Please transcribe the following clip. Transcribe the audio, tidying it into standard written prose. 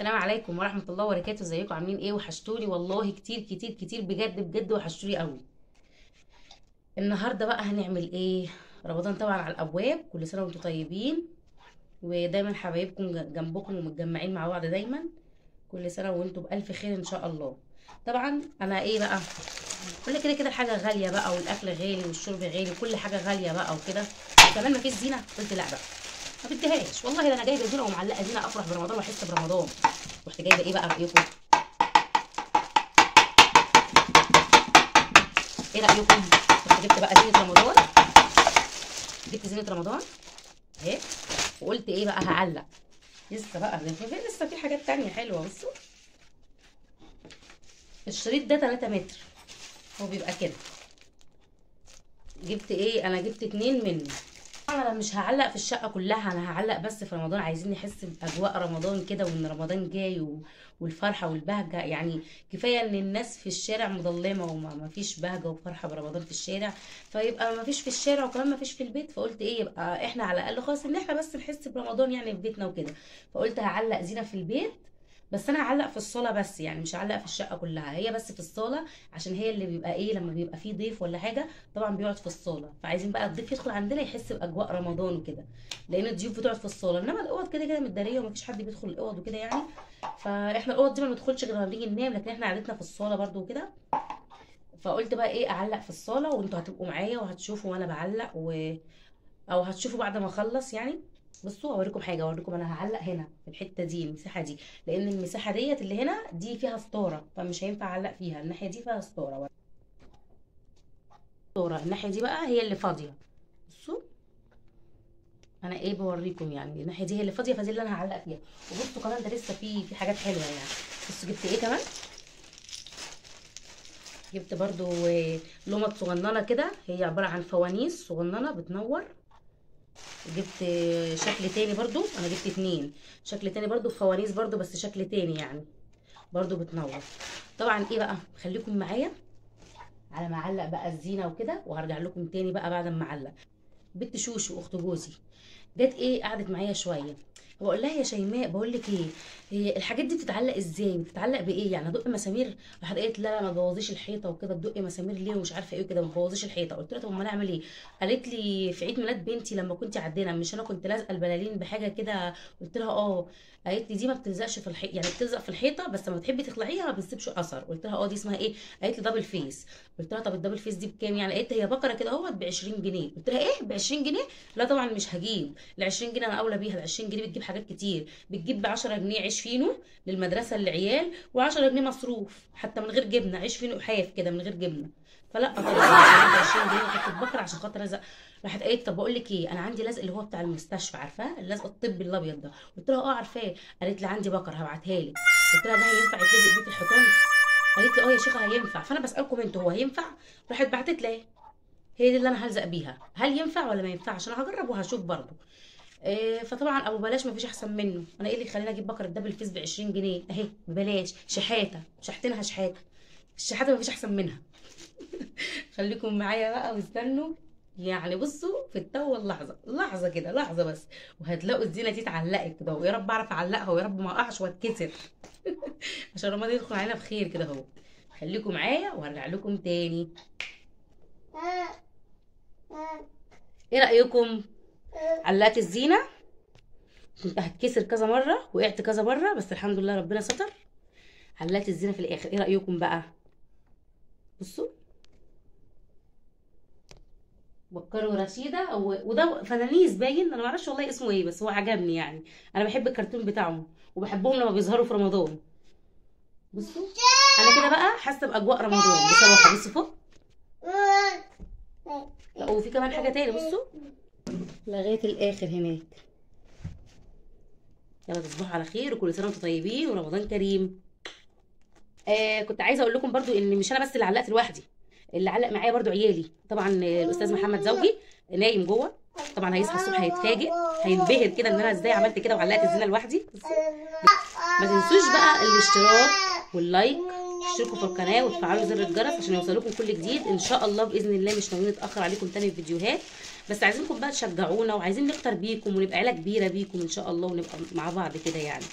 السلام عليكم ورحمة الله وبركاته. ازيكم عاملين ايه؟ وحشتوني والله كتير كتير كتير بجد بجد وحشتوني قوي. النهارده بقى هنعمل ايه؟ رمضان طبعا على الابواب، كل سنة وانتم طيبين ودايما حبايبكم جنبكم ومتجمعين مع بعض دايما. كل سنة وانتم بألف خير ان شاء الله. طبعا انا ايه بقى؟ كل كده كده الحاجة غالية بقى، والاكل غالي والشرب غالي، كل حاجة غالية بقى وكده. وكمان مفيش زينة، قلت لا بقى ما بديهاش والله. ده انا جايبه زينه ومعلقه زينه افرح برمضان واحس برمضان. رحت جايبه ايه بقى رايكم؟ ايه رايكم؟ رحت جبت بقى زينه رمضان، جبت زينه رمضان اهي، وقلت ايه بقى هعلق. لسه بقى لسه في حاجات تانية حلوه. بصوا الشريط ده 3 متر، هو بيبقى كده. جبت ايه؟ انا جبت 2 منه. انا مش هعلق في الشقه كلها، انا هعلق بس في رمضان. عايزين نحس باجواء رمضان كده، وان رمضان جاي والفرحه والبهجه. يعني كفايه ان الناس في الشارع مظلمه وما فيش بهجه وفرحه برمضان في الشارع، فيبقى ما فيش في الشارع وكمان ما فيش في البيت. فقلت ايه، يبقى احنا على الاقل خالص ان احنا بس نحس برمضان يعني في بيتنا وكده. فقلت هعلق زينه في البيت، بس انا هعلق في الصاله بس، يعني مش هعلق في الشقه كلها، هي بس في الصاله. عشان هي اللي بيبقى ايه، لما بيبقى فيه ضيف ولا حاجه طبعا بيقعد في الصاله، فعايزين بقى الضيف يدخل عندنا يحس باجواء رمضان وكده، لان الضيوف بتقعد في الصاله. انما الاوض كده كده متداريه ومفيش حد بيدخل الاوض وكده يعني. فاحنا الاوض دي ما بندخلش غير لما بنيجي ننام، لكن احنا قعدتنا في الصاله برده وكده. فقلت بقى ايه، اعلق في الصاله وانتوا هتبقوا معايا وهتشوفوا وانا بعلق او هتشوفوا بعد ما اخلص يعني. بصوا اوريكم حاجه، اوريكم انا هعلق هنا في الحته دي، المساحه دي، لان المساحه ديت اللي هنا دي فيها ستاره، فمش هينفع اعلق فيها. الناحيه دي فيها ستاره، الناحيه دي بقى هي اللي فاضيه. بصوا انا ايه بوريكم، يعني الناحيه دي هي اللي فاضيه، فدي اللي انا هعلق فيها. وبصوا كمان ده لسه في حاجات حلوه يعني. بصوا جبت ايه كمان، جبت برضو لمض صغننه كده، هي عباره عن فوانيس صغننه بتنور. جبت شكل تاني برضو، انا جبت 2 شكل تاني برضو فوانيس برضو، بس شكل تاني يعني برضو بتنور. طبعا ايه بقى، خليكم معايا على ما اعلق بقى الزينه وكده، وهرجع لكم تاني بقى بعد ما اعلق. بنت شوشو اخت جوزي جت ايه، قعدت معايا شويه. بقول لها يا شيماء، بقول لك ايه، هي الحاجات دي بتتعلق ازاي؟ بتتعلق بايه يعني؟ ادق مسامير؟ راحت قالت لا لا ما تبوظيش الحيطه وكده، تدقي مسامير ليه ومش عارفه ايه وكده، ما تبوظيش الحيطه. قلت لها طب امال اعمل ايه؟ قالت لي في عيد ميلاد بنتي لما كنت عندنا، مش انا كنت لازقه البلالين بحاجه كده؟ قلت لها اه. قالت لي دي ما بتلزقش في الحيطه، يعني بتلزق في الحيطه بس لما تحبي تخلعيها ما بتسيبش اثر. قلت لها اه دي اسمها ايه؟ قالت لي دبل فيس. قلت لها طب الدبل فيس دي بكام يعني؟ قالت لي هي بكره كده اهوت ب 20 جنيه. قلت لها ايه ب 20 جنيه؟ لا طبعا مش هجيب ال 20 جنيه، انا اولى بيها. ال 20 جنيه بتجيب حاجات كتير، بتجيب ب 10 جنيه عيش فينو للمدرسه للعيال، و10 جنيه مصروف حتى من غير جبنه، عيش فينو حاف كده من غير جبنه. فلا طبعا 20 جنيه كنت بكره عشان خاطر ازق. راحت قالت طب بقول لك ايه، انا عندي لزق اللي هو بتاع المستشفى، عارفاه اللزق الطبي الابيض ده؟ قلت لها اه عارفاه. قالت لي عندي بكره هبعتها لك. قلت لها ده هينفع يتلزق بيه في الحيطان؟ قالت لي اه يا شيخه هينفع. فانا بسالكم انتوا هو هينفع؟ راحت بعتت لي هي دي اللي انا هلزق بيها، هل ينفع ولا ما ينفعش؟ انا هجرب وهشوف برضو. فطبعا ابو بلاش مفيش احسن منه. انا ايه اللي يخليني اجيب بكره الدبل فيس ب 20 جنيه اهي ببلاش؟ شحاته شحتينها شحاته، الشحاته مفيش احسن منها. خليكم معايا بقى واستنوا. يعني بصوا في التو اللحظه لحظه كده، لحظه بس، وهتلاقوا الزينه دي اتعلقت كده، ويا رب اعرف اعلقها ويا رب ما اقعش واتكسر. عشان رمضان يدخل علينا بخير كده اهو. خليكم معايا وهرجع لكم تاني. ايه رايكم؟ علقت الزينه، كنت هتكسر كذا مره، وقعت كذا مره، بس الحمد لله ربنا ستر. علقت الزينه في الاخر. ايه رايكم بقى؟ بصوا بكر ورشيده وده فنانيس باين، انا ما اعرفش والله اسمه ايه، بس هو عجبني يعني. انا بحب الكرتون بتاعهم وبحبهم لما بيظهروا في رمضان. بصوا انا كده بقى حاسه باجواء رمضان بصراحه. بصوا فوق، لا وفي كمان حاجه تاني. بصوا لغايه الاخر هناك. يلا تصبحوا على خير وكل سنه وانتم طيبين ورمضان كريم. كنت عايزه اقول لكم برضو ان مش انا بس اللي علقت لوحدي، اللي علق معايا برضو عيالي. طبعا الاستاذ محمد زوجي نايم جوه، طبعا هيصحى الصبح هيتفاجئ هينبهر كده ان انا ازاي عملت كده وعلقت الزينه لوحدي. ما تنسوش بقى الاشتراك واللايك، اشتركوا في القناه وتفعلوا زر الجرس عشان يوصلكم كل جديد ان شاء الله باذن الله. مش ناويين نتاخر عليكم تاني في فيديوهات، بس عايزينكم بقى تشجعونا، وعايزين نفطر بيكم ونبقى عيله كبيره بيكم ان شاء الله، ونبقى مع بعض كده يعني.